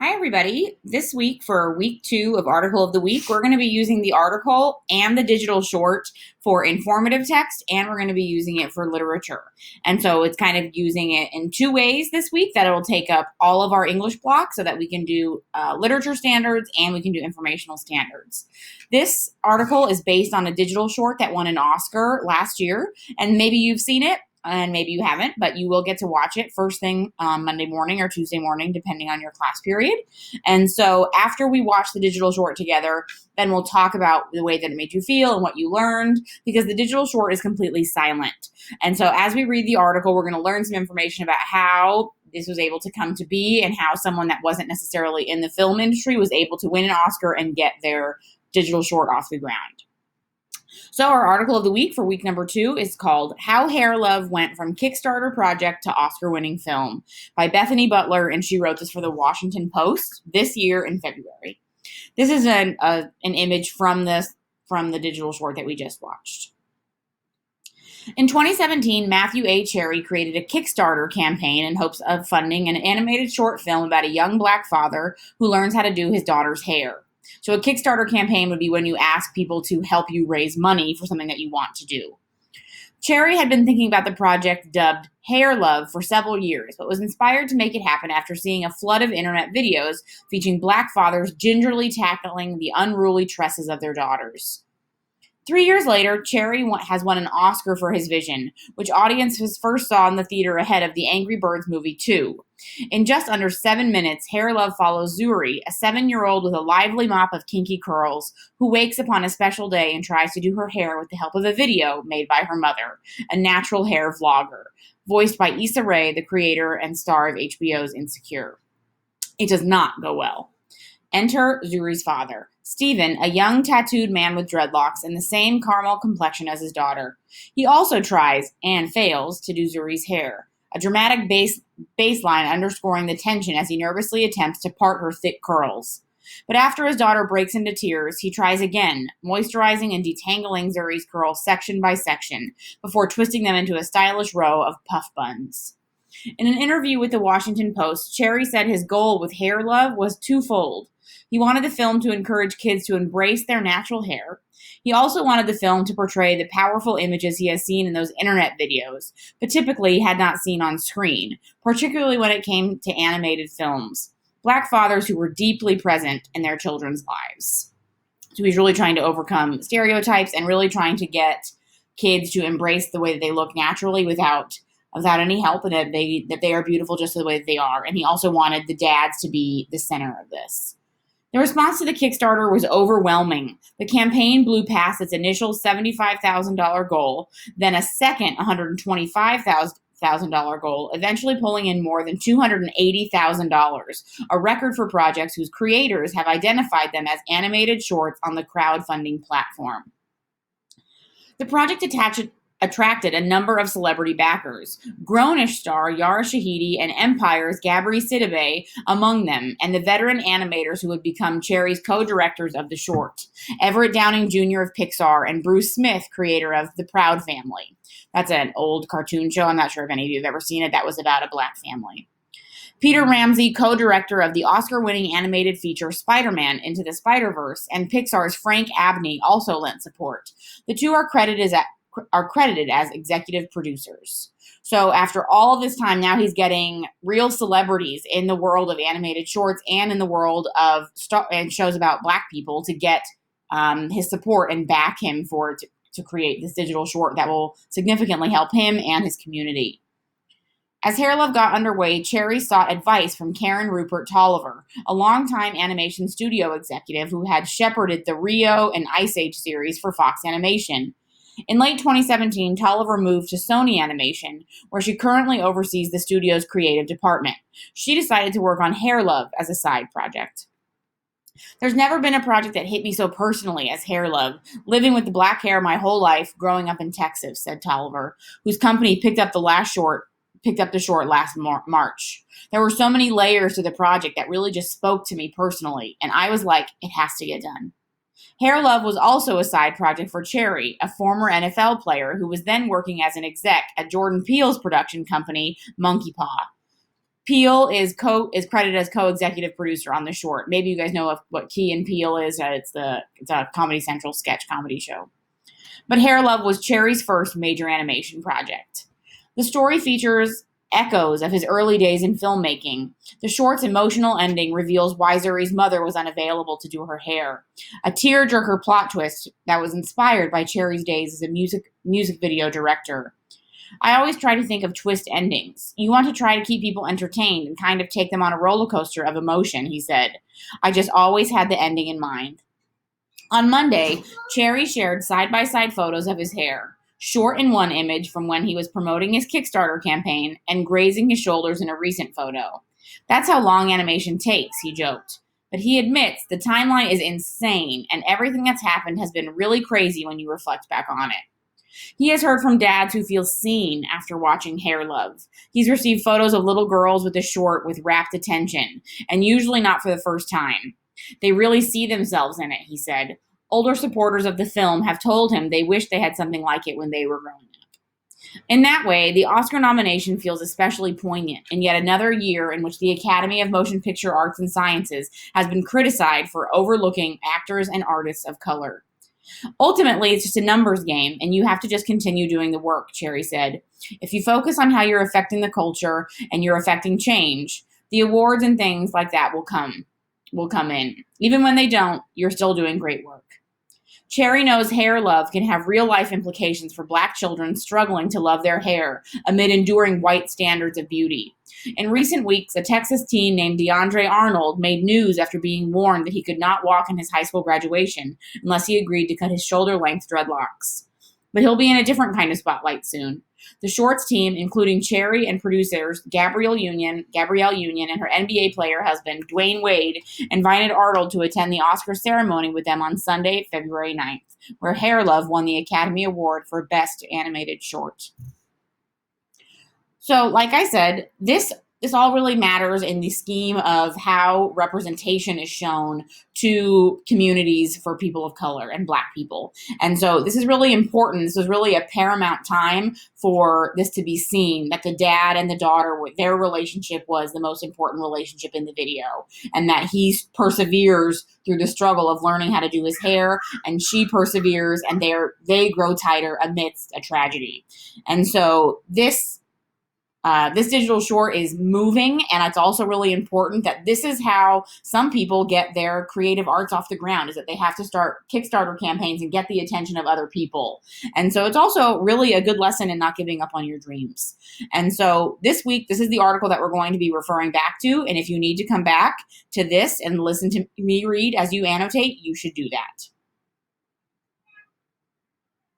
Hi, everybody. This week, for week 2 of Article of the Week, we're going to be using the article and the digital short for informative text, and we're going to be using it for literature. And so it's kind of using it in two ways this week that it will take up all of our English blocks so that we can do literature standards and we can do informational standards. This article is based on a digital short that won an Oscar last year, and maybe you've seen it and maybe you haven't, but you will get to watch it first thing Monday morning or Tuesday morning, depending on your class period. And so after we watch the digital short together, then we'll talk about the way that it made you feel and what you learned, because the digital short is completely silent. And so as we read the article, we're going to learn some information about how this was able to come to be and how someone that wasn't necessarily in the film industry was able to win an Oscar and get their digital short off the ground. So our article of the week for week number 2 is called How Hair Love Went from Kickstarter Project to Oscar-Winning Film by Bethany Butler, and she wrote this for the Washington Post this year in February. This is an image from the digital short that we just watched. In 2017, Matthew A. Cherry created a Kickstarter campaign in hopes of funding an animated short film about a young black father who learns how to do his daughter's hair. So a Kickstarter campaign would be when you ask people to help you raise money for something that you want to do. Cherry had been thinking about the project dubbed Hair Love for several years, but was inspired to make it happen after seeing a flood of internet videos featuring black fathers gingerly tackling the unruly tresses of their daughters. 3 years later, Cherry has won an Oscar for his vision, which audiences first saw in the theater ahead of the Angry Birds movie 2. In just under 7 minutes, Hair Love follows Zuri, a 7-year-old with a lively mop of kinky curls, who wakes up on a special day and tries to do her hair with the help of a video made by her mother, a natural hair vlogger, voiced by Issa Rae, the creator and star of HBO's Insecure. It does not go well. Enter Zuri's father, Stephen, a young tattooed man with dreadlocks and the same caramel complexion as his daughter. He also tries, and fails, to do Zuri's hair, a dramatic baseline underscoring the tension as he nervously attempts to part her thick curls. But after his daughter breaks into tears, he tries again, moisturizing and detangling Zuri's curls section by section, before twisting them into a stylish row of puff buns. In an interview with the Washington Post, Cherry said his goal with Hair Love was twofold. He wanted the film to encourage kids to embrace their natural hair. He also wanted the film to portray the powerful images he has seen in those internet videos, but typically had not seen on screen, particularly when it came to animated films. Black fathers who were deeply present in their children's lives. So he's really trying to overcome stereotypes and really trying to get kids to embrace the way that they look naturally without any help, and that they are beautiful just the way that they are. And he also wanted the dads to be the center of this. The response to the Kickstarter was overwhelming. The campaign blew past its initial $75,000 goal, then a second $125,000 goal, eventually pulling in more than $280,000, a record for projects whose creators have identified them as animated shorts on the crowdfunding platform. The project attracted a number of celebrity backers, Grownish star Yara Shahidi and Empire's Gabri Sidibe among them, and the veteran animators who would become Cherry's co-directors of the short, Everett Downing Jr. of Pixar and Bruce Smith, creator of The Proud Family. That's an old cartoon show. I'm not sure if any of you have ever seen it. That was about a black family. Peter Ramsey, co-director of the Oscar-winning animated feature Spider-Man Into the Spider-Verse, and Pixar's Frank Abney also lent support. The two are credited as executive producers. So after all of this time, now he's getting real celebrities in the world of animated shorts and in the world of and shows about black people to get his support and back him to create this digital short that will significantly help him and his community. As Hair Love got underway, Cherry sought advice from Karen Rupert Tolliver, a longtime animation studio executive who had shepherded the Rio and Ice Age series for Fox Animation. In late 2017, Tolliver moved to Sony Animation, where she currently oversees the studio's creative department. She decided to work on Hair Love as a side project. There's never been a project that hit me so personally as Hair Love, living with the black hair my whole life growing up in Texas, said Tolliver, whose company picked up the short last March. There were so many layers to the project that really just spoke to me personally, and I was like, it has to get done. Hair Love was also a side project for Cherry, a former NFL player who was then working as an exec at Jordan Peele's production company, Monkey Paw. Peele is credited as co-executive producer on the short. Maybe you guys know what Key and Peele is. It's a Comedy Central sketch comedy show. But Hair Love was Cherry's first major animation project. The story features echoes of his early days in filmmaking. The short's emotional ending reveals why Zuri's mother was unavailable to do her hair, a tearjerker plot twist that was inspired by Cherry's days as a music video director. I always try to think of twist endings. You want to try to keep people entertained and kind of take them on a roller coaster of emotion, he said. I just always had the ending in mind. On Monday, Cherry shared side-by-side photos of his hair, short in one image from when he was promoting his Kickstarter campaign and grazing his shoulders in a recent photo. That's how long animation takes, he joked. But he admits the timeline is insane and everything that's happened has been really crazy when you reflect back on it. He has heard from dads who feel seen after watching Hair Love. He's received photos of little girls with the short with rapt attention, and usually not for the first time. They really see themselves in it, he said. Older supporters of the film have told him they wish they had something like it when they were growing up. In that way, the Oscar nomination feels especially poignant in yet another year in which the Academy of Motion Picture Arts and Sciences has been criticized for overlooking actors and artists of color. Ultimately, it's just a numbers game, and you have to just continue doing the work, Cherry said. If you focus on how you're affecting the culture and you're affecting change, the awards and things like that will come in. Even when they don't, you're still doing great work. Cherry knows Hair Love can have real-life implications for Black children struggling to love their hair amid enduring white standards of beauty. In recent weeks, a Texas teen named DeAndre Arnold made news after being warned that he could not walk in his high school graduation unless he agreed to cut his shoulder-length dreadlocks. But he'll be in a different kind of spotlight soon. The shorts team, including Cherry and producers Gabrielle Union, and her NBA player husband, Dwayne Wade, invited Arnold to attend the Oscar ceremony with them on Sunday, February 9th, where Hair Love won the Academy Award for Best Animated Short. So, like I said, this all really matters in the scheme of how representation is shown to communities for people of color and Black people. And so this is really important. This was really a paramount time for this to be seen, that the dad and the daughter, their relationship was the most important relationship in the video, and that he perseveres through the struggle of learning how to do his hair, and she perseveres, and they grow tighter amidst a tragedy. And so this digital short is moving, and it's also really important that this is how some people get their creative arts off the ground, is that they have to start Kickstarter campaigns and get the attention of other people. And so it's also really a good lesson in not giving up on your dreams. And so this week, this is the article that we're going to be referring back to. And if you need to come back to this and listen to me read as you annotate, you should do that.